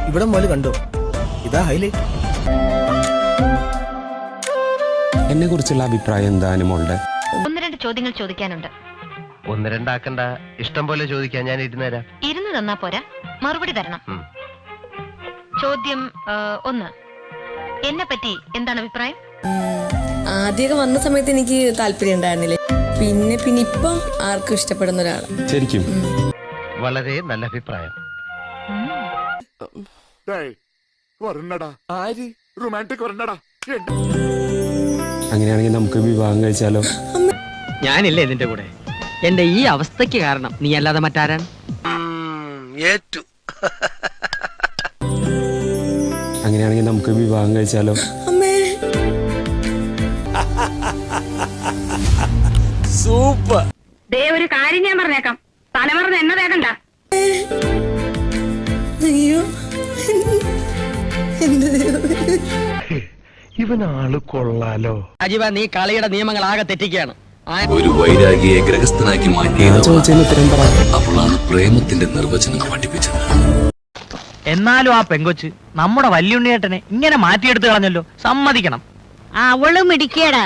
ഇവിടെ മോല് കണ്ടോ, ഇതാ ഹൈലൈറ്റ്. എന്നെ കുറിച്ചുള്ള അഭിപ്രായം എന്താ അനുമോളുടെ? ഒന്ന് രണ്ട് ചോദ്യങ്ങൾ ചോദിക്കാനുണ്ട്. ഒന്ന് രണ്ടാക്കണ്ട, ഇഷ്ടം പോലെ ചോദിക്കാൻ ഞാൻ ഇരുന്നുതരാം. ഇരുന്ന് തന്നാ പോരാ, മറുപടി തരണം. ചോദ്യം 1, എന്നെ പറ്റി എന്താണ് അഭിപ്രായം? ആദ്യമൊക്കെ വന്ന സമയത്ത് എനിക്ക് താല്പര്യം ഉണ്ടായിരുന്നില്ല. പിന്നെ ഇപ്പം ആർക്കും ഇഷ്ടപ്പെടുന്ന ഒരാൾ. ശരിക്കും വളരെ നല്ല അഭിപ്രായം. അങ്ങനെയാണെങ്കിൽ നമുക്ക് വിവാഹം കഴിച്ചാലോ? ഞാനില്ലേ നിന്റെ കൂടെ? എന്റെ ഈ അവസ്ഥയ്ക്ക് കാരണം നീ അല്ലാതെ മറ്റാരാണ്? അങ്ങനെയാണെങ്കിൽ നമുക്ക് വിവാഹം കഴിച്ചാലോ? സൂപ്പർ. ഒരു കാര്യം ഞാൻ പറഞ്ഞേക്കാം, തലമറന്ന് എന്നെ തേക്കണ്ട. അയ്യോ, ഇവനാള് കൊള്ളാലോ. അജീവ, നീ കളിയുടെ നിയമങ്ങൾ ആകെ തെറ്റിക്കുകയാണ്. ഒരു വൈരാഗിയെ ഗ്രഹസ്ഥനാക്കി മാറ്റിയതാണ്. ചോദിച്ചതിന് ഉത്തരം പറ. അപ്പോഴാണ് പ്രേമത്തിന്റെ നിർവചനം പഠിപ്പിച്ചത്. എന്നാലും ആ പെങ്കൊച്ച് നമ്മുടെ വല്യുണ്ണിയേട്ടനെ ഇങ്ങനെ മാറ്റിയെടുത്ത് കളഞ്ഞല്ലോ, സമ്മതിക്കണം. അവളും ഇടിക്കേടാ.